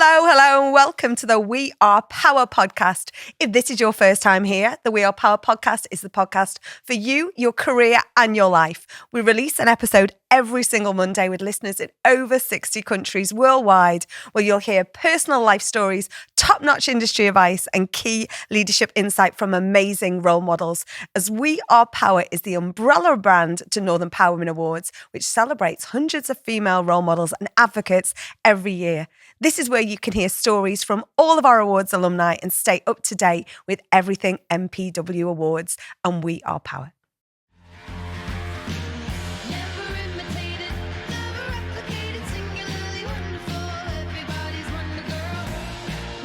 Hello, and welcome to the We Are Power podcast. If this is your first time here, the We Are Power podcast is the podcast for you, your career, and your life. We release an episode every single Monday with listeners in over 60 countries worldwide, where you'll hear personal life stories, top-notch industry advice, and key leadership insight from amazing role models. As We Are Power is the umbrella brand to Northern Empowerment Awards, which celebrates hundreds of female role models and advocates every year. This is where you can hear stories from all of our awards alumni and stay up to date with everything MPW Awards and We Are Power.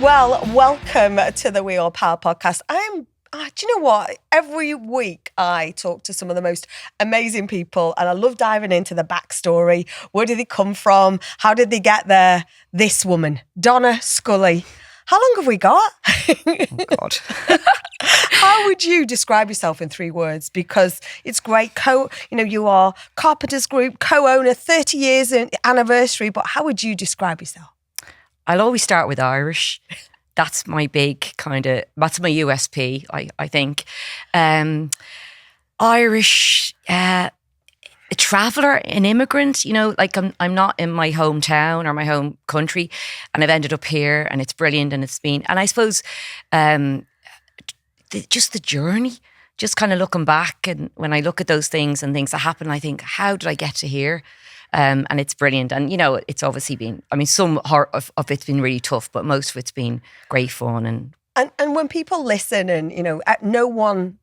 Well, welcome to the We Are Power podcast. Do you know what? Every week I talk to some of the most amazing people and I love diving into the backstory. Where did they come from? How did they get there? This woman, Donna Scully. How long have we got? Oh, God. How would you describe yourself in 3 words? Because it's great. You are Carpenters Group, co-owner, 30 years anniversary. But how would you describe yourself? I'll always start with Irish. That's my big that's my USP, I think. Irish, a traveller, an immigrant, I'm not in my hometown or my home country and I've ended up here and it's brilliant and I suppose just the journey, just kind of looking back and when I look at those things and things that happen, I think, how did I get to here? And it's brilliant. And, it's obviously been, some of it's been really tough, but most of it's been great fun. And when people listen and, no one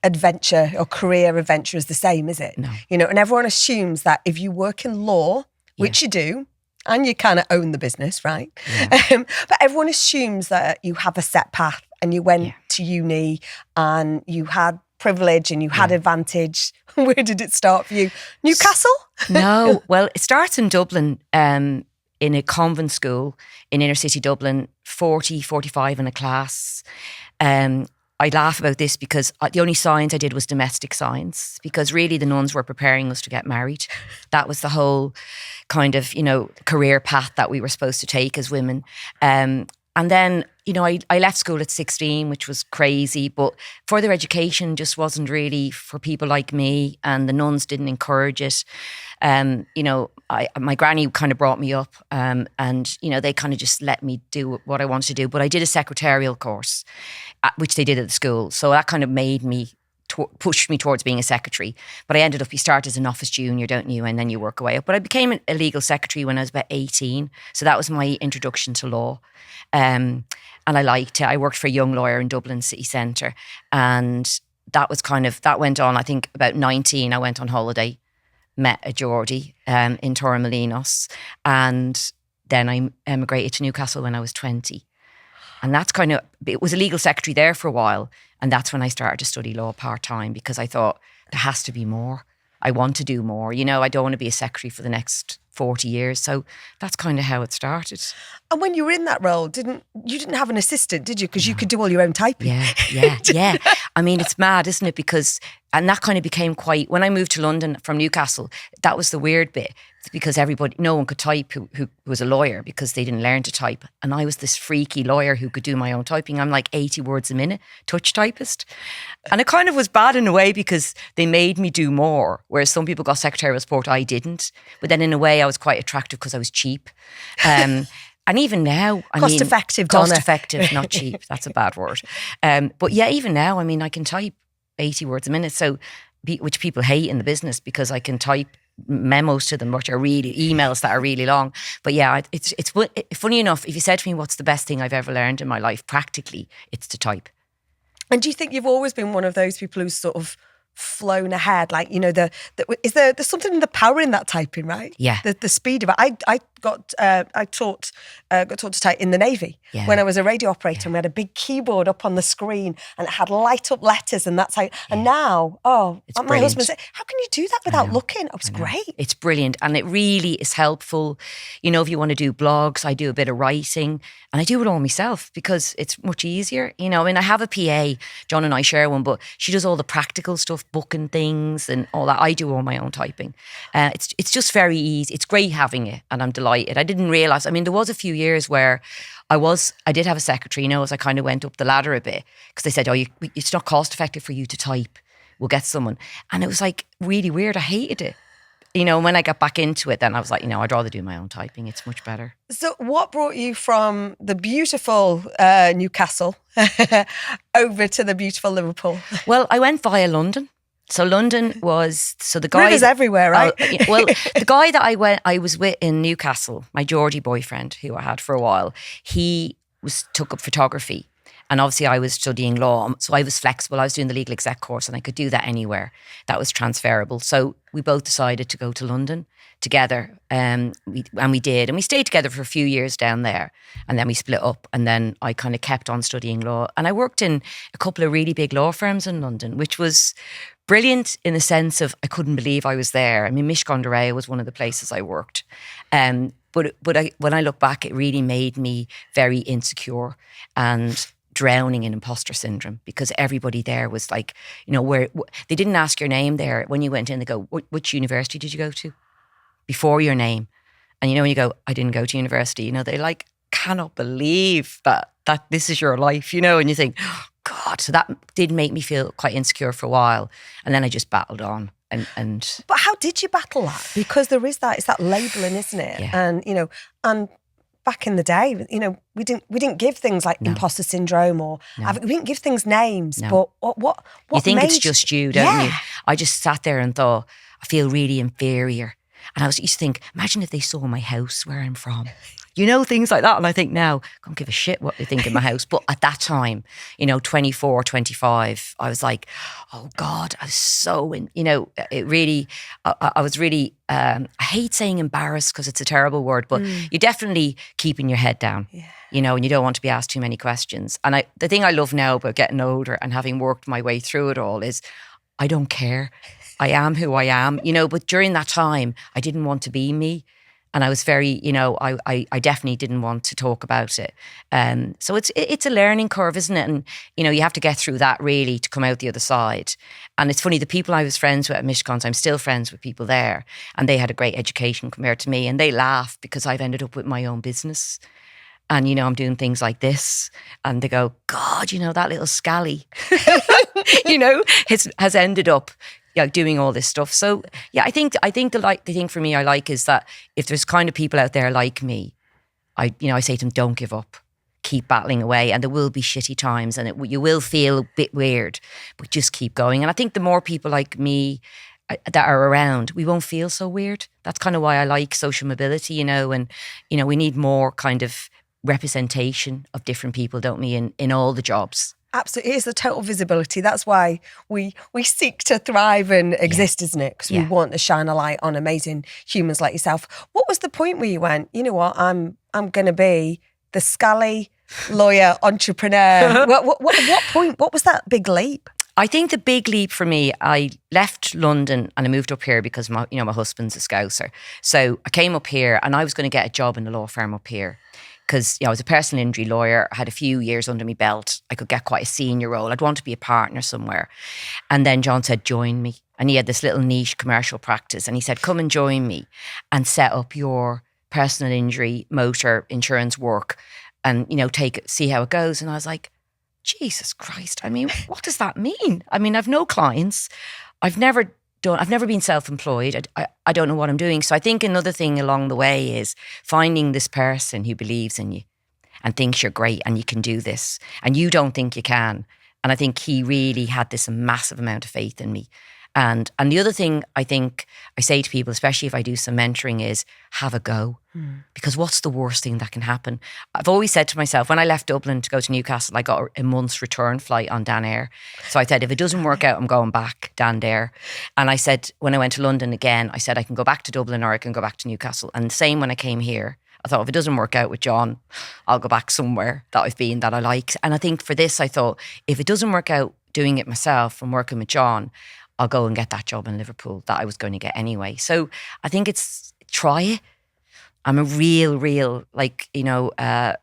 adventure or career adventure is the same, is it? No. And everyone assumes that if you work in law, which you do, and you kind of own the business, right? Yeah. But everyone assumes that you have a set path and you went to uni and you had privilege and you had advantage. Where did it start for you? Newcastle? No. Well, it starts in Dublin in a convent school in inner city Dublin, 45 in a class. I laugh about this because the only science I did was domestic science because really the nuns were preparing us to get married. That was the whole kind of, career path that we were supposed to take as women. And then, I left school at 16, which was crazy, but further education just wasn't really for people like me and the nuns didn't encourage it. My granny kind of brought me up and, they kind of just let me do what I wanted to do. But I did a secretarial course, which they did at the school. So that kind of made me pushed me towards being a secretary. But I ended up, you start as an office junior, don't you? And then you work away up. But I became a legal secretary when I was about 18. So that was my introduction to law. And I liked it. I worked for a young lawyer in Dublin city centre. And that was that went on, I think about 19, I went on holiday, met a Geordie in Torremolinos. And then I emigrated to Newcastle when I was 20. And that's it was a legal secretary there for a while. And that's when I started to study law part-time because I thought there has to be more. I want to do more. I don't want to be a secretary for the next 40 years. So that's kind of how it started. And when you were in that role, you didn't have an assistant, did you? Because you could do all your own typing. Yeah. It's mad, isn't it? And that kind of became when I moved to London from Newcastle, that was the weird bit because no one could type who was a lawyer because they didn't learn to type. And I was this freaky lawyer who could do my own typing. I'm like 80 words a minute, touch typist. And it kind of was bad in a way because they made me do more, whereas some people got secretarial support, I didn't. But then in a way I was quite attractive because I was cheap. And even now, cost effective, not cheap. That's a bad word. But yeah, even now, I can type 80 words a minute. So, which people hate in the business because I can type memos to them, which are really emails that are really long. But yeah, it's funny enough. If you said to me, "What's the best thing I've ever learned in my life?" Practically, it's to type. And do you think you've always been one of those people who's sort of flown ahead? Like, there's something in the power in that typing, right? Yeah. The speed of it. I got taught to type in the Navy when I was a radio operator, and we had a big keyboard up on the screen and it had light up letters, and that's how. And now, my husband said, "How can you do that without looking?" It was great. It's brilliant, and it really is helpful. If you want to do blogs, I do a bit of writing, and I do it all myself because it's much easier. I have a PA. John and I share one, but she does all the practical stuff, booking things and all that. I do all my own typing. It's just very easy. It's great having it, and I'm delighted excited. I didn't realise. I mean, there was a few years where I did have a secretary, as I kind of went up the ladder a bit, because they said, it's not cost effective for you to type. We'll get someone. And it was like really weird. I hated it. When I got back into it, then I was like, I'd rather do my own typing. It's much better. So what brought you from the beautiful Newcastle over to the beautiful Liverpool? Well, I went via London. So London was, the guy... Rivers everywhere, right? The guy that I was with in Newcastle, my Geordie boyfriend, who I had for a while, he took up photography. And obviously I was studying law, so I was flexible. I was doing the legal exec course and I could do that anywhere. That was transferable. So we both decided to go to London together. We did. And we stayed together for a few years down there. And then we split up. And then I kind of kept on studying law. And I worked in a couple of really big law firms in London, which was brilliant in the sense of I couldn't believe I was there. I mean, Mishkondarea was one of the places I worked. But when I look back, it really made me very insecure and drowning in imposter syndrome, because everybody there was like, where they didn't ask your name there. When you went in, they go, which university did you go to? Before your name. And when you go, I didn't go to university, they like cannot believe that this is your life, and you think, oh, God. So that did make me feel quite insecure for a while. And then I just battled on. And But how did you battle that? Because there is it's that labelling, isn't it? Yeah. And back in the day, we didn't give things like imposter syndrome we didn't give things names. No. But what you think made it's just you, don't you? I just sat there and thought, I feel really inferior. And I used to think, imagine if they saw my house, where I'm from. Things like that. And I think now, I don't give a shit what they think of my house. But at that time, 24, 25, I was like, oh God, I was so it really, I was really, I hate saying embarrassed because it's a terrible word, but you're definitely keeping your head down, and you don't want to be asked too many questions. And the thing I love now about getting older and having worked my way through it all is I don't care. I am who I am, but during that time, I didn't want to be me. And I was very, I definitely didn't want to talk about it. So it's a learning curve, isn't it? And, you have to get through that really to come out the other side. And it's funny, the people I was friends with at Mishcons, I'm still friends with people there. And they had a great education compared to me. And they laugh because I've ended up with my own business. And, I'm doing things like this. And they go, God, that little scally, has ended up doing all this stuff. So I think the thing for me I like is that if there's kind of people out there like me, I say to them, don't give up, keep battling away, and there will be shitty times, and you will feel a bit weird, but just keep going. And I think the more people like me that are around, we won't feel so weird. That's kind of why I like social mobility, and we need more kind of representation of different people, don't we, in all the jobs. Absolutely. It is the total visibility. That's why we seek to thrive and exist, isn't it? Because we want to shine a light on amazing humans like yourself. What was the point where you went, you know what, I'm going to be the scally lawyer entrepreneur? What point? What was that big leap? I think the big leap for me, I left London and I moved up here because my husband's a Scouser. So I came up here and I was going to get a job in a law firm up here. Because I was a personal injury lawyer, I had a few years under my belt. I could get quite a senior role. I'd want to be a partner somewhere. And then John said, join me. And he had this little niche commercial practice. And he said, come and join me and set up your personal injury, motor insurance work and, see how it goes. And I was like, Jesus Christ. I mean, what does that mean? I mean, I've no clients. I've never been self-employed. I don't know what I'm doing. So I think another thing along the way is finding this person who believes in you and thinks you're great and you can do this and you don't think you can. And I think he really had this massive amount of faith in me. And the other thing I think I say to people, especially if I do some mentoring, is have a go. Because what's the worst thing that can happen? I've always said to myself, when I left Dublin to go to Newcastle, I got a month's return flight on Dan Air. So I said, if it doesn't work out, I'm going back, Dan Air. And I said, when I went to London again, I said, I can go back to Dublin or I can go back to Newcastle. And the same when I came here. I thought, if it doesn't work out with John, I'll go back somewhere that I've been that I like. And I think for this, I thought, if it doesn't work out doing it myself and working with John, I'll go and get that job in Liverpool that I was going to get anyway. So I think it's try it. I'm a real,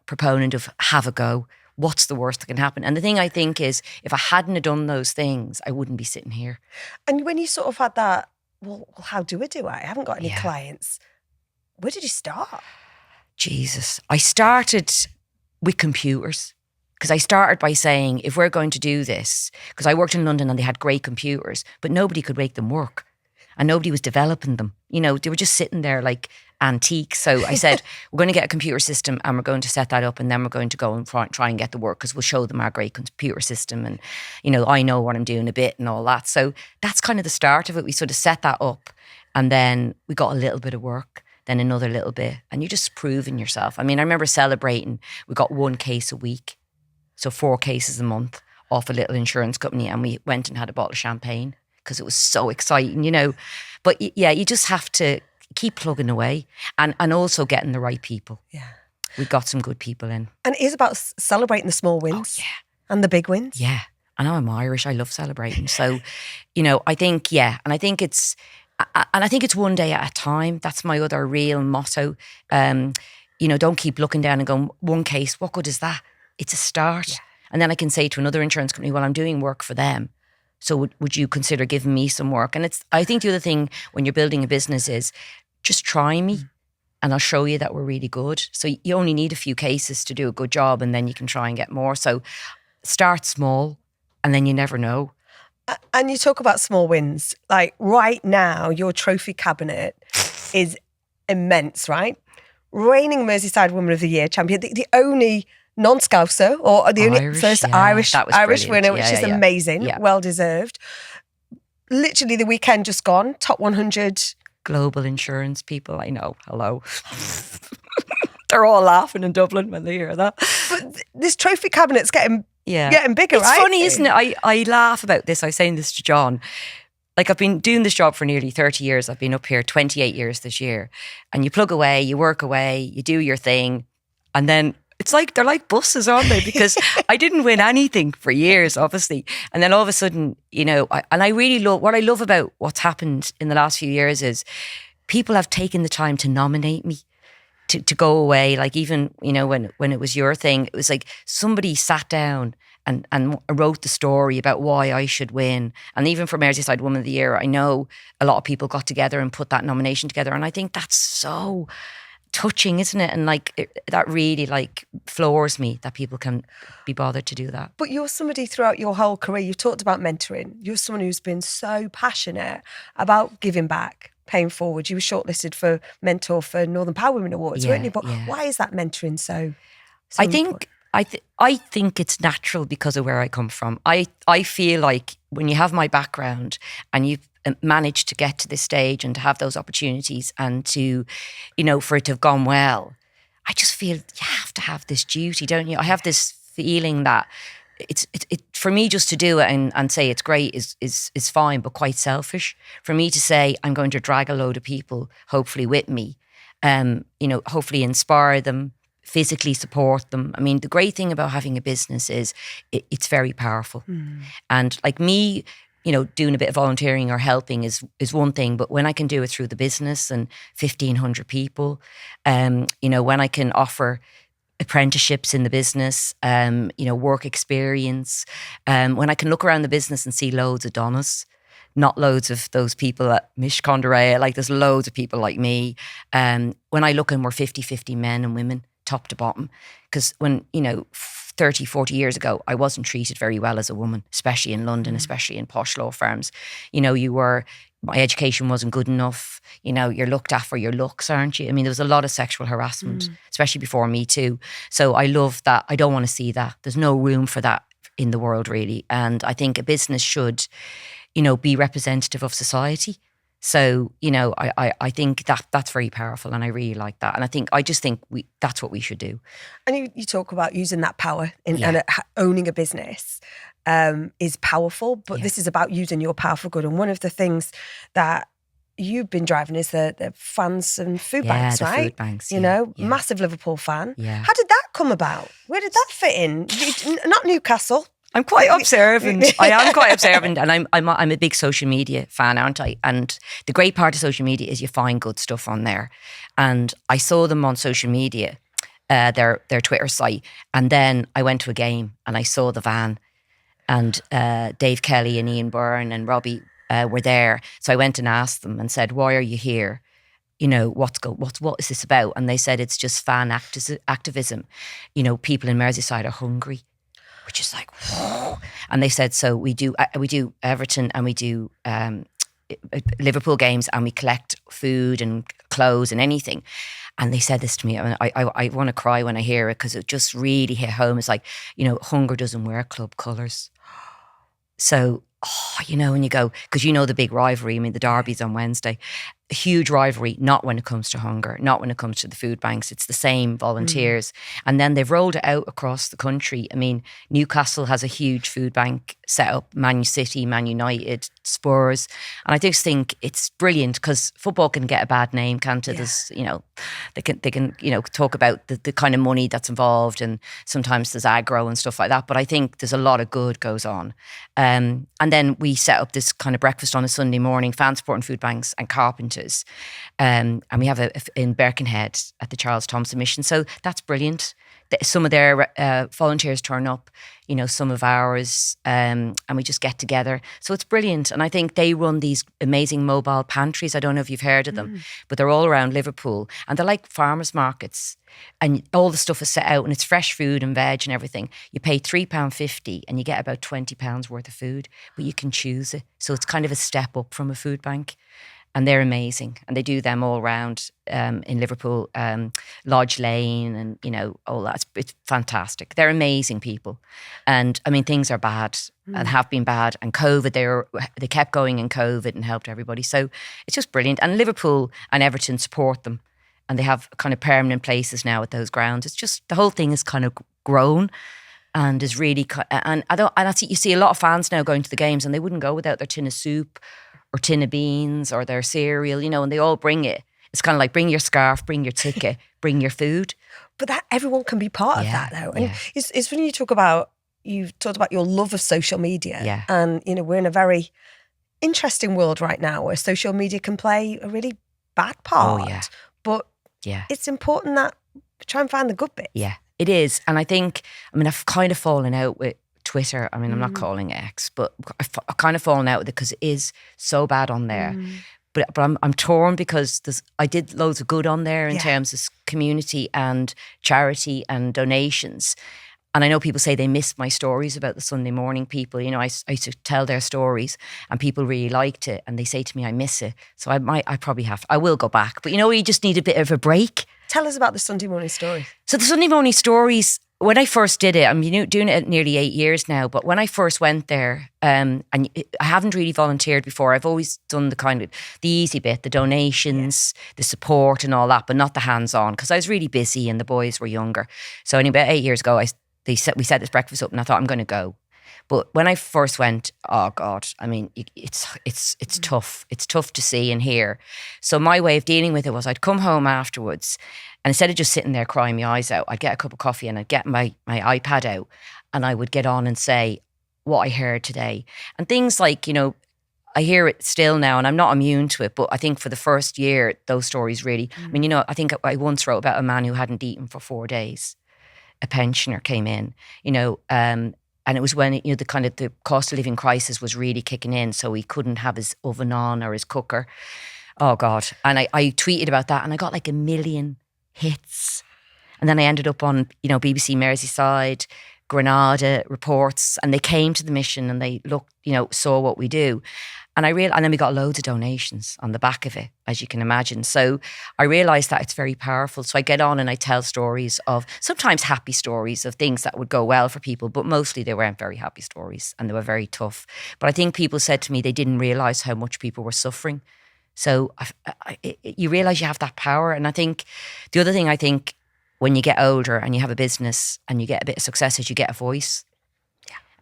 proponent of have a go. What's the worst that can happen? And the thing I think is, if I hadn't have done those things, I wouldn't be sitting here. And when you sort of had that, well how do I do it? I haven't got any clients. Where did you start? Jesus. I started with computers. Because I started by saying, if we're going to do this, because I worked in London and they had great computers, but nobody could make them work. And nobody was developing them. You know, they were just sitting there like antiques. So I said, we're going to get a computer system and we're going to set that up and then we're going to go and try and get the work because we'll show them our great computer system. And, you know, I know what I'm doing a bit and all that. So that's kind of the start of it. We sort of set that up and then we got a little bit of work, then another little bit. And you're just proving yourself. I mean, I remember celebrating, we got 1 case a week. So 4 cases a month off a little insurance company and we went and had a bottle of champagne because it was so exciting, you know. But yeah, you just have to keep plugging away and also getting the right people. Yeah. We got some good people in. And it is about celebrating the small wins. Oh, yeah. And the big wins. Yeah. I know I'm Irish. I love celebrating. So, you know, I think, yeah. And I think it's one day at a time. That's my other real motto. You know, don't keep looking down and going, 1 case, what good is that? It's a start. Yeah. And then I can say to another insurance company, well, I'm doing work for them. So would you consider giving me some work? And I think the other thing when you're building a business is just try me and I'll show you that we're really good. So you only need a few cases to do a good job and then you can try and get more. So start small and then you never know. And you talk about small wins. Like right now, your trophy cabinet is immense, right? Reigning Merseyside Woman of the Year champion, the only non-Scouser or the only first Irish winner, which is amazing. Yeah. Well deserved. Literally the weekend just gone, top 100. Global insurance people, I know. Hello. They're all laughing in Dublin when they hear that. But this trophy cabinet's getting bigger, it's right? It's funny, isn't it? I laugh about this. I was saying this to John. Like I've been doing this job for nearly 30 years. I've been up here 28 years this year. And you plug away, you work away, you do your thing. And then it's like, they're like buses, aren't they? Because I didn't win anything for years, obviously. And then all of a sudden, you know, I really love, what I love about what's happened in the last few years is people have taken the time to nominate me to go away. Like even, you know, when it was your thing, it was like somebody sat down and wrote the story about why I should win. And even for Merseyside Woman of the Year, I know a lot of people got together and put that nomination together. And I think that's so touching, isn't it? And like that really like floors me that people can be bothered to do that. But you're somebody throughout your whole career, you've talked about mentoring. You're someone who's been so passionate about giving back, paying forward. You were shortlisted for mentor for Northern Power Women Awards, weren't you? But why is that mentoring so I think I think it's natural because of where I come from. I feel like when you have my background and you've managed to get to this stage and to have those opportunities and to, you know, for it to have gone well, I just feel you have to have this duty, don't you? I have this feeling that it's for me just to do it and say it's great is fine, but quite selfish. For me to say I'm going to drag a load of people, hopefully with me, you know, hopefully inspire them, physically support them. I mean, the great thing about having a business is it's very powerful. And like me, you know, doing a bit of volunteering or helping is one thing, but when I can do it through the business and 1,500 people, you know, when I can offer apprenticeships in the business, you know, work experience, when I can look around the business and see loads of Donnas, not loads of those people at Mish Condorea, like there's loads of people like me. When I look and we're 50-50 men and women, top to bottom. Because when, you know, 30, 40 years ago, I wasn't treated very well as a woman, especially in London, especially in posh law firms. You know, my education wasn't good enough. You know, you're looked at for your looks, aren't you? I mean, there was a lot of sexual harassment, especially before Me Too. So I love that. I don't want to see that. There's no room for that in the world, really. And I think a business should, you know, be representative of society. So, you know, I think that's very powerful and I really like that. And I just think that's what we should do. And you talk about using that power and owning a business is powerful, but this is about using your power for good. And one of the things that you've been driving is the fans and food banks, right? Food banks, you know, massive Liverpool fan. Yeah. How did that come about? Where did that fit in? Not Newcastle. I'm quite observant. I am quite observant, and I'm a big social media fan, aren't I? And the great part of social media is you find good stuff on there. And I saw them on social media, their Twitter site, and then I went to a game and I saw the van, and Dave Kelly and Ian Byrne and Robbie were there. So I went and asked them and said, "Why are you here? what is this about? And they said it's just fan activism. People in Merseyside are hungry, which is like, whoa. And they said, so we do Everton and we do Liverpool games, and we collect food and clothes and anything. And they said this to me, and I want to cry when I hear it, because it just really hit home. It's like, hunger doesn't wear club colours. So, when you go, because the big rivalry, the derby's on Wednesday, a huge rivalry, not when it comes to hunger, not when it comes to the food banks. It's the same volunteers. And then they've rolled it out across the country. Newcastle has a huge food bank set up, Man City, Man United, Spurs. And I just think it's brilliant, because football can get a bad name, can't it? Yeah. There's, they can talk about the kind of money that's involved, and sometimes there's aggro and stuff like that. But I think there's a lot of good goes on. And then we set up this kind of breakfast on a Sunday morning, fan supporting food banks and Carpenters. And we have in Birkenhead at the Charles Thompson Mission. So that's brilliant. Some of their volunteers turn up, some of ours, and we just get together. So it's brilliant. And I think they run these amazing mobile pantries. I don't know if you've heard of them, but they're all around Liverpool. And they're like farmers markets. And all the stuff is set out, and it's fresh food and veg and everything. You pay £3.50 and you get about £20 worth of food, but you can choose it. So it's kind of a step up from a food bank. And they're amazing. And they do them all around in Liverpool, Lodge Lane, and, all that. It's fantastic. They're amazing people. And things are bad and have been bad. And COVID, they kept going in COVID and helped everybody. So it's just brilliant. And Liverpool and Everton support them. And they have kind of permanent places now at those grounds. It's just, the whole thing is kind of grown and is really, and you see a lot of fans now going to the games, and they wouldn't go without their tin of soup or tin of beans or their cereal, and they all bring it. It's kind of like, bring your scarf, bring your ticket, bring your food. But that everyone can be part of that, though. And it's when you've talked about your love of social media. Yeah. And, we're in a very interesting world right now where social media can play a really bad part. Oh, yeah. But it's important that we try and find the good bits. Yeah, it is. And I think, I've kind of fallen out with Twitter. I'm not calling it X, but I've kind of fallen out with it because it is so bad on there. But I'm torn, because I did loads of good on there in terms of community and charity and donations. And I know people say they miss my stories about the Sunday morning people. I used to tell their stories, and people really liked it. And they say to me, I miss it. So I will go back. But you just need a bit of a break. Tell us about the Sunday morning stories. So the Sunday morning stories, when I first did it, I'm doing it nearly 8 years now, but when I first went there, and I haven't really volunteered before. I've always done the easy bit, the donations, the support and all that, but not the hands-on, because I was really busy and the boys were younger. So anyway, about 8 years ago, we set this breakfast up, and I thought, I'm going to go. But when I first went, oh God, it's tough. It's tough to see and hear. So my way of dealing with it was, I'd come home afterwards, and instead of just sitting there crying my eyes out, I'd get a cup of coffee and I'd get my iPad out, and I would get on and say what I heard today. And things like, I hear it still now, and I'm not immune to it, but I think for the first year, those stories really, I think I once wrote about a man who hadn't eaten for 4 days. A pensioner came in, and it was when, the cost of living crisis was really kicking in, so he couldn't have his oven on or his cooker. Oh God. And I tweeted about that, and I got like 1 million hits. And then I ended up on, BBC Merseyside, Granada reports, and they came to the mission and they looked, saw what we do. And and then we got loads of donations on the back of it, as you can imagine. So I realised that it's very powerful. So I get on and I tell stories of, sometimes happy stories of things that would go well for people, but mostly they weren't very happy stories, and they were very tough. But I think people said to me they didn't realise how much people were suffering. So you realise you have that power. And I think the other thing, when you get older and you have a business and you get a bit of success, is you get a voice.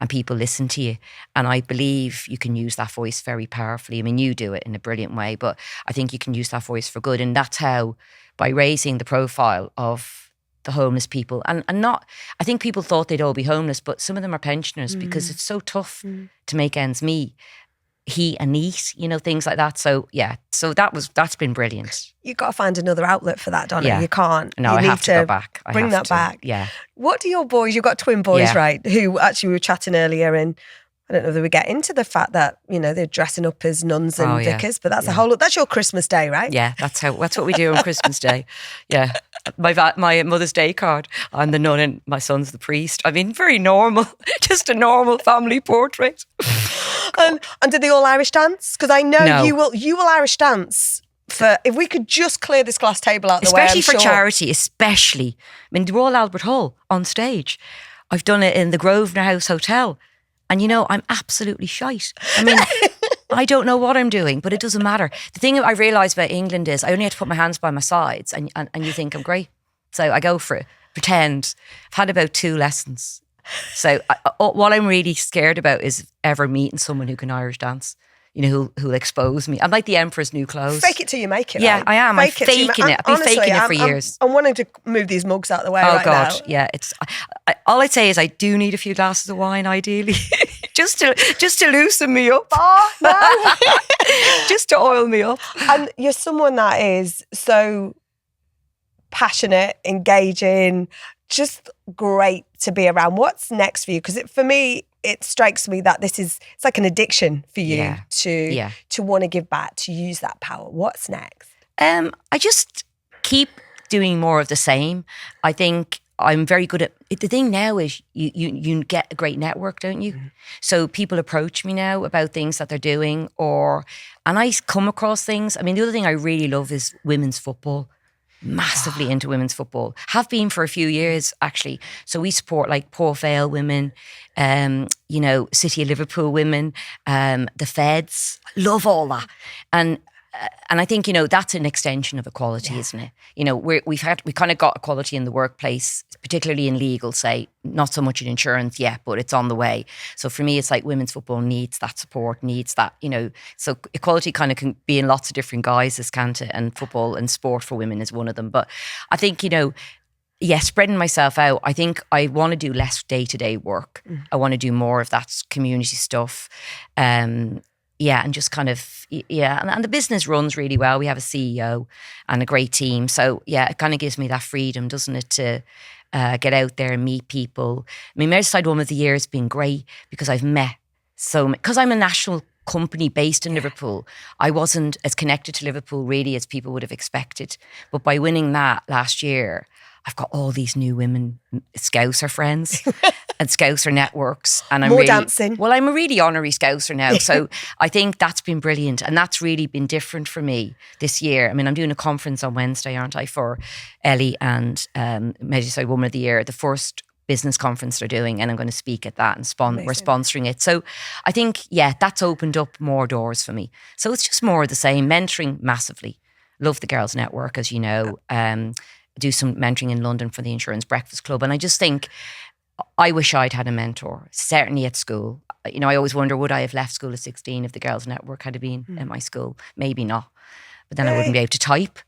And people listen to you. And I believe you can use that voice very powerfully. You do it in a brilliant way, but I think you can use that voice for good. And that's how, by raising the profile of the homeless people, and not, I think people thought they'd all be homeless, but some of them are pensioners because it's so tough to make ends meet. Heat and eat, things like that. So that's been brilliant. You've got to find another outlet for that, Donna. Yeah. You can't. No, I have to go back. Bring that back. Yeah. What do your boys, you've got twin boys, right? Who actually we were chatting earlier, and I don't know if we get into the fact that, they're dressing up as nuns and vicars, but that's that's your Christmas Day, right? Yeah, that's what we do on Christmas Day. Yeah. My Mother's Day card, I'm the nun and my son's the priest. I mean, very normal, just a normal family portrait. And did they all Irish dance? Because I know No. you will Irish dance. If we could just clear this glass table out the way, especially for charity, especially. I mean, the Royal Albert Hall on stage. I've done it in the Grosvenor House Hotel. And I'm absolutely shite. I mean, I don't know what I'm doing, but it doesn't matter. The thing I realised about England is I only have to put my hands by my sides and you think I'm great. So I go for it, pretend. I've had about 2 lessons. So what I'm really scared about is ever meeting someone who can Irish dance. Who'll expose me. I'm like the Emperor's new clothes. Fake it till you make it. Yeah, right? I am. I'm faking it. I've been faking it for years. I'm wanting to move these mugs out of the way Oh God, now. yeah. It's all I'd say is I do need a few glasses of wine, ideally, just to loosen me up. Oh no, just to oil me up. And you're someone that is so passionate, engaging, just great to be around. What's next for you? Because for me, it strikes me that it's like an addiction for you to want to give back, to use that power. What's next? I just keep doing more of the same. I think I'm very good at it. The thing now is you get a great network, don't you? Mm-hmm. So people approach me now about things that they're doing, and I come across things. I mean, the other thing I really love is women's football. Massively into women's football. Have been for a few years, actually. So we support like Port Vale women, City of Liverpool women, the Feds. Love all that. And I think, that's an extension of equality, isn't it? We kind of got equality in the workplace, particularly in legal, say, not so much in insurance yet, but it's on the way. So for me, it's like women's football needs that support, needs that, so equality kind of can be in lots of different guises, can't it? And football and sport for women is one of them. But I think, spreading myself out, I think I want to do less day-to-day work. I want to do more of that community stuff. And just kind of, and the business runs really well. We have a CEO and a great team. So, it kind of gives me that freedom, doesn't it, to get out there and meet people. I mean, Merseyside Woman of the Year has been great because I've met because I'm a national company based in Liverpool. I wasn't as connected to Liverpool really as people would have expected. But by winning that last year, I've got all these new women Scouser friends and Scouser networks. And I'm dancing. Well, I'm a really honorary Scouser now. So I think that's been brilliant. And that's really been different for me this year. I mean, I'm doing a conference on Wednesday, aren't I, for Ellie and Merseyside Woman of the Year, the first business conference they're doing. And I'm going to speak at that and we're sponsoring it. So I think, that's opened up more doors for me. So it's just more of the same. Mentoring massively. Love the Girls Network, as you know. Do some mentoring in London for the Insurance Breakfast Club. And I just think, I wish I'd had a mentor, certainly at school. I always wonder, would I have left school at 16 if the Girls Network had been in my school? Maybe not. But then I wouldn't be able to type.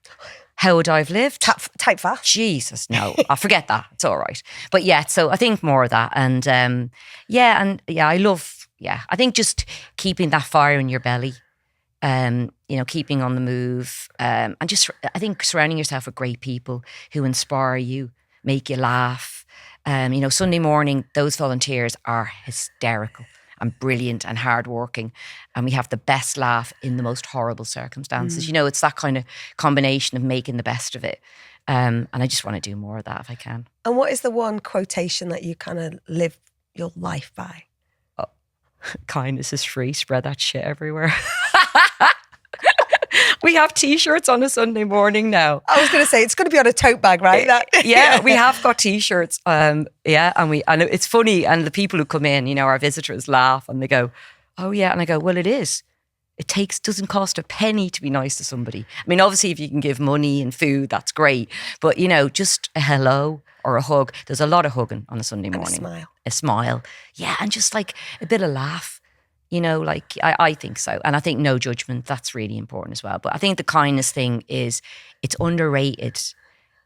How would I have lived? Type fast. Jesus, no. I'll forget that. It's all right. But so I think more of that. And I love, I think just keeping that fire in your belly. Keeping on the move, and just I think surrounding yourself with great people who inspire you, make you laugh. Sunday morning, those volunteers are hysterical and brilliant and hardworking, and we have the best laugh in the most horrible circumstances. It's that kind of combination of making the best of it, and I just want to do more of that if I can. And what is the one quotation that you kind of live your life by? Oh, kindness is free. Spread that shit everywhere. We have T-shirts on a Sunday morning now. I was going to say, it's going to be on a tote bag, right? We have got T-shirts. And it's funny. And the people who come in, our visitors laugh and they go, oh yeah. And I go, well, it is. It doesn't cost a penny to be nice to somebody. I mean, obviously if you can give money and food, that's great. But, just a hello or a hug. There's a lot of hugging on a Sunday morning. And a smile. Yeah. And just like a bit of laugh. I think so. And I think no judgment, that's really important as well. But I think the kindness thing it's underrated,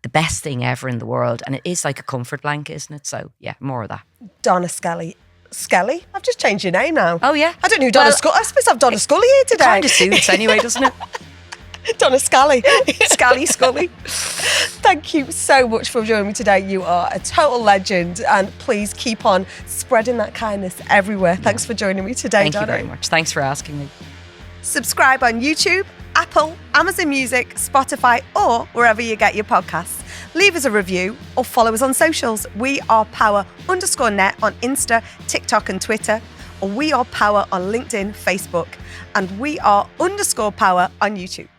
the best thing ever in the world. And it is like a comfort blanket, isn't it? So more of that. Donna Scully. Scully? I've just changed your name now. Oh yeah? I don't know who Donna Scully. I suppose I've Donna Scully here today. It kind of suits anyway, doesn't it? Donna Scully. Scully. Thank you so much for joining me today. You are a total legend, and please keep on spreading that kindness everywhere. Thanks for joining me today, Donna. Thank you very much. Thanks for asking me. Subscribe on YouTube, Apple, Amazon Music, Spotify, or wherever you get your podcasts. Leave us a review or follow us on socials. We are power_net on Insta, TikTok and Twitter. Or We Are Power on LinkedIn, Facebook. And We Are _power on YouTube.